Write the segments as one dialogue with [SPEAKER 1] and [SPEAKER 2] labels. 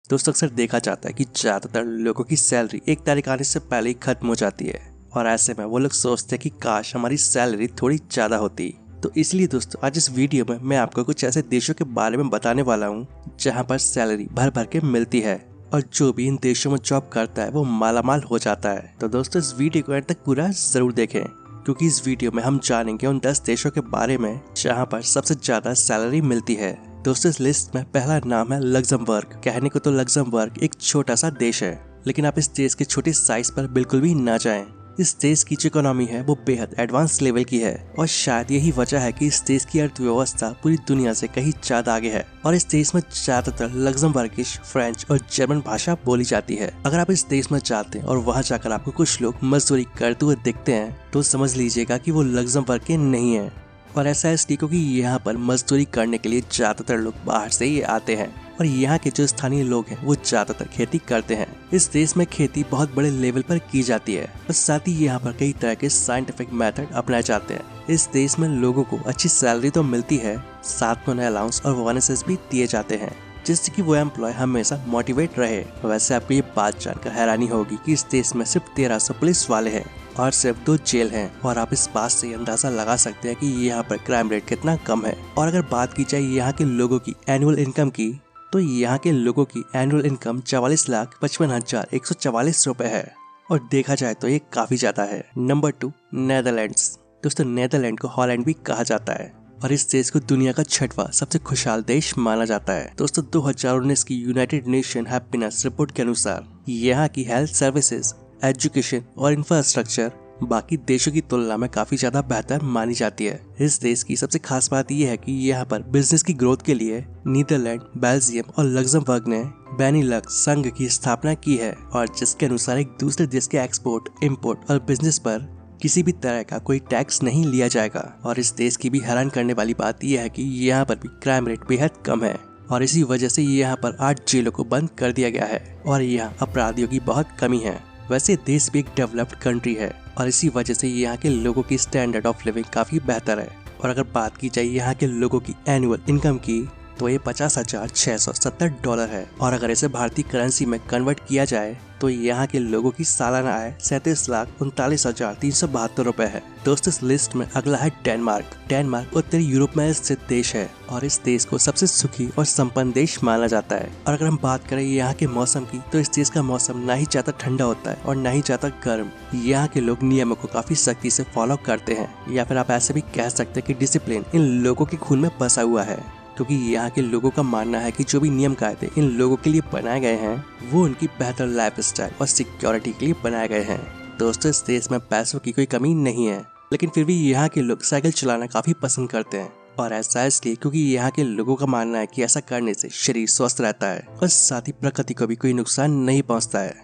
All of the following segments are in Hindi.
[SPEAKER 1] दोस्तों अक्सर देखा जाता है कि ज्यादातर लोगों की सैलरी एक तारीख आने से पहले ही खत्म हो जाती है और ऐसे में वो लोग सोचते हैं कि काश हमारी सैलरी थोड़ी ज्यादा होती। तो इसलिए दोस्तों आज इस वीडियो में मैं आपको कुछ ऐसे देशों के बारे में बताने वाला हूँ जहाँ पर सैलरी भर भर के मिलती है और जो भी इन देशों में जॉब करता है वो मालामाल हो जाता है। तो दोस्तों इस वीडियो को एंड तक पूरा जरूर देखें क्योंकि इस वीडियो में हम जानेंगे उन 10 देशों के बारे में जहाँ पर सबसे ज्यादा सैलरी मिलती है। दोस्तों इस लिस्ट में पहला नाम है लग्जमबर्ग। कहने को तो लग्जमबर्ग एक छोटा सा देश है, लेकिन आप इस देश के छोटे साइज पर बिल्कुल भी ना जाएं। इस देश की जो इकोनॉमी है वो बेहद एडवांस लेवल की है और शायद यही वजह है कि इस देश की अर्थव्यवस्था पूरी दुनिया से कहीं ज्यादा आगे है और इस देश में ज्यादातर लग्जमबर्गिश, फ्रेंच और जर्मन भाषा बोली जाती है। अगर आप इस देश में जाते हैं और वहाँ जाकर आपको कुछ लोग मजदूरी करते हुए दिखते हैं तो समझ लीजिएगा कि वो लग्जमबर्ग के नहीं है। और ऐसा इसलिए क्योंकि यहाँ पर मजदूरी करने के लिए ज्यादातर लोग बाहर से ही आते हैं और यहाँ के जो स्थानीय लोग हैं वो ज्यादातर खेती करते हैं। इस देश में खेती बहुत बड़े लेवल पर की जाती है और साथ ही यहाँ पर कई तरह के साइंटिफिक मेथड अपनाए जाते हैं। इस देश में लोगों को अच्छी सैलरी तो मिलती है, साथ में उन्हें अलाउंस और बोनसेस भी दिए जाते हैं जिससे कि वो एम्प्लॉय हमेशा मोटिवेट रहे। वैसे आपको ये बात जानकर हैरानी होगी कि इस देश में सिर्फ 1300 पुलिस वाले हैं और सिर्फ 2 जेल हैं और आप इस बात से अंदाजा लगा सकते हैं कि यहाँ पर क्राइम रेट कितना कम है। और अगर बात की जाए यहाँ के लोगों की एनुअल इनकम की तो यहाँ के लोगों की एनुअल इनकम 44,55,144 रुपए है और देखा जाए तो ये काफी ज्यादा है। Number 2 Netherlands. दोस्तों नेदरलैंड को हॉलैंड भी कहा जाता है और इस देश को दुनिया का 6वां सबसे खुशहाल देश माना जाता है। दोस्तों 2019 की यूनाइटेड नेशन हैप्पीनेस रिपोर्ट के अनुसार यहाँ की हेल्थ सर्विसेज, एजुकेशन और इंफ्रास्ट्रक्चर बाकी देशों की तुलना में काफी ज्यादा बेहतर मानी जाती है। इस देश की सबसे खास बात यह है कि यहाँ पर बिजनेस की ग्रोथ के लिए नीदरलैंड, बेल्जियम और लग्जमबर्ग ने बेनिलक्स संघ की स्थापना की है और जिसके अनुसार एक दूसरे देश के एक्सपोर्ट, इंपोर्ट और बिजनेस पर किसी भी तरह का कोई टैक्स नहीं लिया जाएगा। और इस देश की भी हैरान करने वाली बात यह है कि यहाँ पर भी क्राइम रेट बेहद कम है और इसी वजह से यहाँ पर 8 जेलों को बंद कर दिया गया है और यहाँ अपराधियों की बहुत कमी है। वैसे देश भी एक डेवलप्ड कंट्री है और इसी वजह से यहाँ के लोगों की स्टैंडर्ड ऑफ लिविंग काफी बेहतर है। और अगर बात की जाए यहाँ के लोगों की एनुअल इनकम की तो ये $50,670 है और अगर इसे भारतीय करेंसी में कन्वर्ट किया जाए तो यहाँ के लोगों की सालाना आय 37,39,372 रुपए है। दोस्तों इस लिस्ट में अगला है डेनमार्क उत्तरी यूरोप में स्थित देश है और इस देश को सबसे सुखी और संपन्न देश माना जाता है। और अगर हम बात करें यहाँ के मौसम की तो इस देश का मौसम ना ही ज्यादा ठंडा होता है और ना ही ज्यादा गर्म। यहाँ के लोग नियमों को काफी सख्ती से फॉलो करते हैं या फिर आप ऐसे भी कह सकते हैं कि डिसिप्लिन इन लोगों के खून में बसा हुआ है क्योंकि यहाँ के लोगों का मानना है कि जो भी नियम कायदे इन लोगों के लिए बनाए गए हैं वो उनकी बेहतर लाइफ स्टाइल और सिक्योरिटी के लिए बनाए गए हैं। दोस्तों इस देश में पैसों की कोई कमी नहीं है, लेकिन फिर भी यहाँ के लोग साइकिल चलाना काफी पसंद करते हैं और ऐसा इसलिए क्योंकि यहाँ के लोगों का मानना है कि ऐसा करने से शरीर स्वस्थ रहता है और साथ ही प्रकृति को भी कोई नुकसान नहीं पहुँचता है।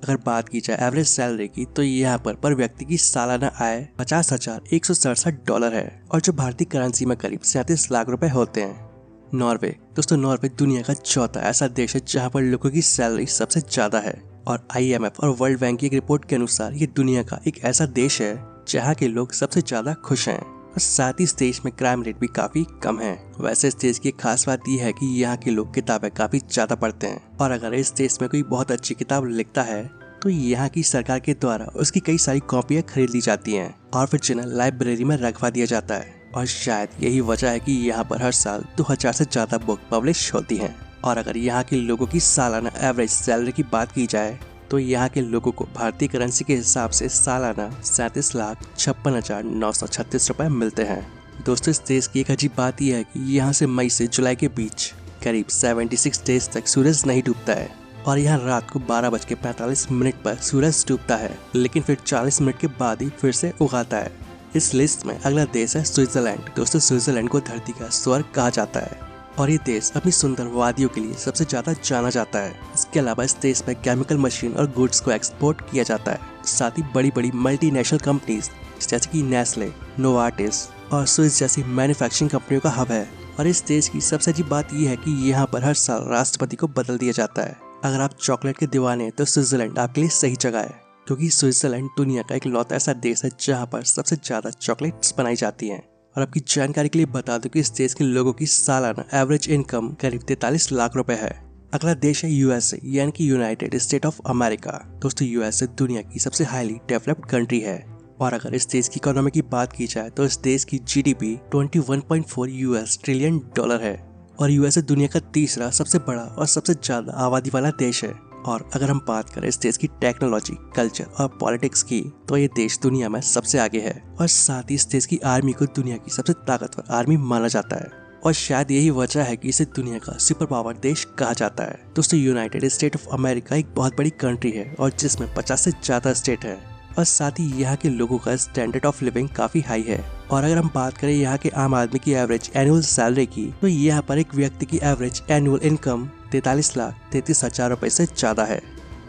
[SPEAKER 1] अगर बात की जाए एवरेज सैलरी की तो यहाँ पर व्यक्ति की सालाना आय $50,167 है और जो भारतीय करेंसी में करीब 37 लाख रुपए होते हैं। नॉर्वे। दोस्तों नॉर्वे दुनिया का 4था ऐसा देश है जहाँ पर लोगों की सैलरी सबसे ज्यादा है और IMF और वर्ल्ड बैंक की एक रिपोर्ट के अनुसार ये दुनिया का एक ऐसा देश है जहाँ के लोग सबसे ज्यादा खुश हैं और साथ ही इस देश में क्राइम रेट भी काफी कम है। वैसे इस देश की खास बात यह है कि यहाँ के लोग किताबें काफी ज्यादा पढ़ते हैं और अगर इस देश में कोई बहुत अच्छी किताब लिखता है तो यहाँ की सरकार के द्वारा उसकी कई सारी कॉपियाँ खरीद ली जाती हैं और फिर जिन्हें लाइब्रेरी में रखवा दिया जाता है और शायद यही वजह है कि यहाँ पर हर साल 2000 से ज्यादा बुक पब्लिश होती हैं। और अगर यहाँ के लोगों की सालाना एवरेज सैलरी की बात की जाए तो यहाँ के लोगों को भारतीय करेंसी के हिसाब से सालाना 37,56,936 रुपए मिलते हैं। दोस्तों इस देश की एक अजीब बात यह है कि यहाँ से मई से जुलाई के बीच करीब 76 डेज तक सूरज नहीं डूबता है और यहाँ रात को 12:45 पर सूरज डूबता है, लेकिन फिर 40 मिनट के बाद ही फिर से उगाता है। इस लिस्ट में अगला देश है स्विट्जरलैंड। दोस्तों स्विट्जरलैंड को धरती का स्वर्ग कहा जाता है और ये देश अपनी सुंदर वादियों के लिए सबसे ज्यादा जाना जाता है। इसके अलावा इस देश में केमिकल मशीन और गुड्स को एक्सपोर्ट किया जाता है। साथ ही बड़ी बड़ी मल्टीनेशनल कंपनीज जैसे कि नेस्ले, नोवार्टिस और स्विस जैसी मैन्युफैक्चरिंग कंपनियों का हब है। और इस देश की सबसे अजीब बात यह है कि यहाँ पर हर साल राष्ट्रपति को बदल दिया जाता है। अगर आप चॉकलेट के दीवाने तो स्विट्जरलैंड आपके लिए सही जगह है क्योंकि स्विट्जरलैंड दुनिया का एक लौता ऐसा देश है जहाँ पर सबसे ज्यादा चॉकलेट्स बनाई जाती हैं। और आपकी जानकारी के लिए बता दूं कि इस देश के लोगों की सालाना एवरेज इनकम करीब 43 लाख रुपए है अगला देश है यूएसए यानी कि यूनाइटेड स्टेट ऑफ अमेरिका। दोस्तों यूएसए दुनिया की सबसे हाईली डेवलप्ड कंट्री है और अगर इस देश की इकोनॉमी की बात की जाए तो इस देश की जीडीपी 21.4 यूएस ट्रिलियन डॉलर है और यूएसए दुनिया का तीसरा सबसे बड़ा और सबसे ज्यादा आबादी वाला देश है। और अगर हम बात करें इस देश की टेक्नोलॉजी, कल्चर और पॉलिटिक्स की तो ये देश दुनिया में सबसे आगे है और साथ ही इस देश की आर्मी को दुनिया की सबसे ताकतवर आर्मी माना जाता है और शायद यही वजह है कि इसे दुनिया का सुपर पावर देश कहा जाता है। दोस्तों यूनाइटेड स्टेट ऑफ अमेरिका एक बहुत बड़ी कंट्री है और जिसमें 50 से ज्यादा स्टेट है और साथ ही यहाँ के लोगों का स्टैंडर्ड ऑफ लिविंग काफी हाई है। और अगर हम बात करें यहाँ के आम आदमी की एवरेज एनुअल सैलरी की तो यहाँ पर एक व्यक्ति की एवरेज एनुअल इनकम 43,33,000 रुपए से ज्यादा है।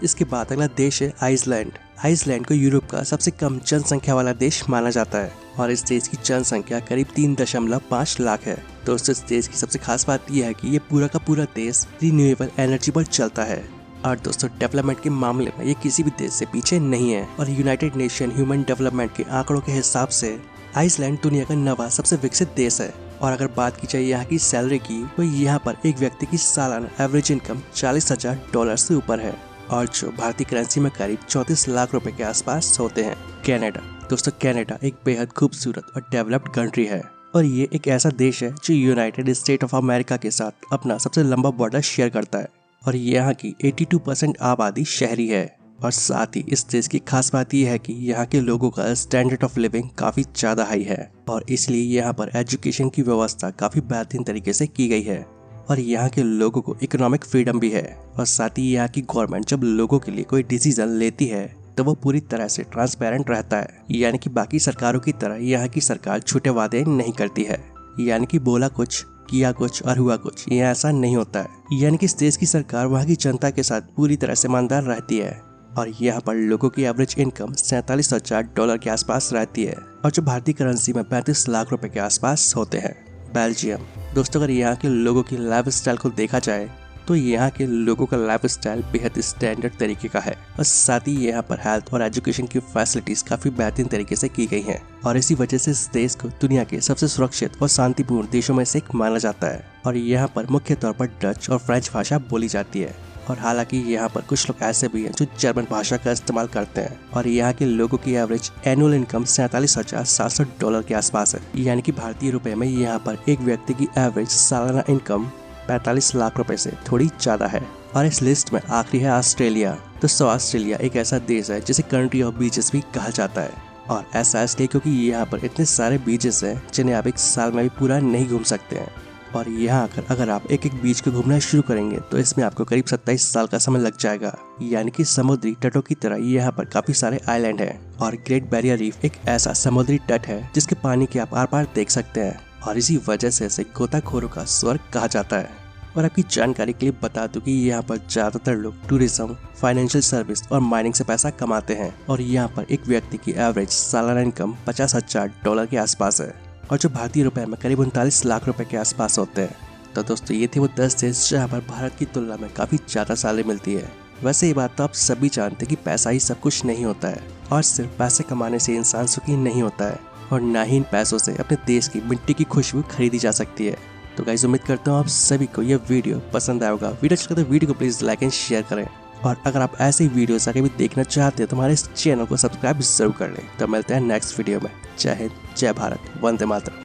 [SPEAKER 1] इसके बाद अगला देश है आइसलैंड। आइसलैंड को यूरोप का सबसे कम जनसंख्या वाला देश माना जाता है और इस देश की जनसंख्या करीब 3.5 लाख है। दोस्तों इस देश की सबसे खास बात यह है कि ये पूरा का पूरा देश रिन्यूएबल एनर्जी पर चलता है और दोस्तों डेवलपमेंट के मामले में ये किसी भी देश से पीछे नहीं है और यूनाइटेड नेशन ह्यूमन डेवलपमेंट के आंकड़ों के हिसाब से आइसलैंड दुनिया का 9वां सबसे विकसित देश है। और अगर बात की जाए यहाँ की सैलरी की तो यहाँ पर एक व्यक्ति की सालाना एवरेज इनकम $40,000 से ऊपर है और जो भारतीय करेंसी में करीब 34 लाख रुपए के आसपास होते हैं। कनाडा। दोस्तों कनाडा एक बेहद खूबसूरत और डेवलप्ड कंट्री है और ये एक ऐसा देश है जो यूनाइटेड स्टेट ऑफ अमेरिका के साथ अपना सबसे लंबा बॉर्डर शेयर करता है और यहाँ की 82% आबादी शहरी है और साथ ही इस देश की खास बात यह है कि यहाँ के लोगों का स्टैंडर्ड ऑफ लिविंग काफी ज्यादा हाई है और इसलिए यहाँ पर एजुकेशन की व्यवस्था काफी बेहतरीन तरीके से की गई है और यहाँ के लोगों को इकोनॉमिक फ्रीडम भी है और साथ ही यहाँ की गवर्नमेंट जब लोगों के लिए कोई डिसीजन लेती है तो वो पूरी तरह से ट्रांसपेरेंट रहता है, यानी कि बाकी सरकारों की तरह यहाँ की सरकार झूठे वादे नहीं करती है, यानी कि बोला कुछ किया कुछ और हुआ कुछ, ये ऐसा नहीं होता है। यानी कि इस देश की सरकार वहाँ की जनता के साथ पूरी तरह से ईमानदार रहती है और यहाँ पर लोगों की एवरेज इनकम $47,000 के आसपास रहती है और जो भारतीय करेंसी में 35 लाख रुपए के आसपास होते हैं। बेल्जियम। दोस्तों अगर यहाँ के लोगों की लाइफ स्टाइल को देखा जाए तो यहाँ के लोगों का लाइफ स्टाइल बेहद स्टैंडर्ड तरीके का है और साथ ही यहाँ पर हेल्थ और एजुकेशन की फैसिलिटीज काफी बेहतरीन तरीके से की गई हैं और इसी वजह से इस देश को दुनिया के सबसे सुरक्षित और शांतिपूर्ण देशों में से एक माना जाता है और यहाँ पर मुख्य तौर पर डच और फ्रेंच भाषा बोली जाती है और हालांकि यहाँ पर कुछ लोग ऐसे भी हैं जो जर्मन भाषा का इस्तेमाल करते हैं और यहाँ के लोगों की एवरेज एनुअल इनकम $47,700 के आसपास है, यानी कि भारतीय रुपए में यहाँ पर एक व्यक्ति की एवरेज सालाना इनकम 45 लाख रुपए से थोड़ी ज्यादा है। और इस लिस्ट में आखिरी है ऑस्ट्रेलिया। दोस्तों ऑस्ट्रेलिया एक ऐसा देश है जिसे कंट्री ऑफ बीचेस भी कहा जाता है और ऐसा इसलिए क्योंकि यहाँ पर इतने सारे बीचेस हैं जिन्हें आप एक साल में भी पूरा नहीं घूम सकते हैं और यहाँ आकर अगर आप एक बीच को घूमना शुरू करेंगे तो इसमें आपको करीब 27 साल का समय लग जाएगा। यानी कि समुद्री तटों की तरह यहाँ पर काफी सारे आइलैंड हैं और ग्रेट बैरियर रीफ एक ऐसा समुद्री तट है जिसके पानी के आप आर पार देख सकते हैं और इसी वजह से इसे गोताखोरों का स्वर्ग कहा जाता है। और आपकी जानकारी के लिए बता दूं कि यहाँ पर ज्यादातर लोग टूरिज्म, फाइनेंशियल सर्विस और माइनिंग से पैसा कमाते हैं और यहाँ पर एक व्यक्ति की एवरेज सालाना इनकम $50,000 के आसपास है और जो भारतीय रुपए में करीब 39 लाख रुपए के आसपास होते हैं। तो दोस्तों ये थे वो 10 देश जहाँ पर भारत की तुलना में काफी ज्यादा सैलरी मिलती है। वैसे ये बात तो आप सभी जानते हैं कि पैसा ही सब कुछ नहीं होता है और सिर्फ पैसे कमाने से इंसान सुखी नहीं होता है और ना ही इन पैसों से अपने देश की मिट्टी की खुशबू खरीदी जा सकती है। तो गाइस उम्मीद करता हूँ आप सभी को यह वीडियो पसंद आएगा। वीडियो अच्छा लगे तो वीडियो को प्लीज लाइक एंड शेयर करें और अगर आप ऐसे ही वीडियोस आगे भी देखना चाहते हैं तो हमारे इस चैनल को सब्सक्राइब जरूर कर लें। तो मिलते हैं नेक्स्ट वीडियो में। जय हिंद, जय भारत, वंदे मातरम।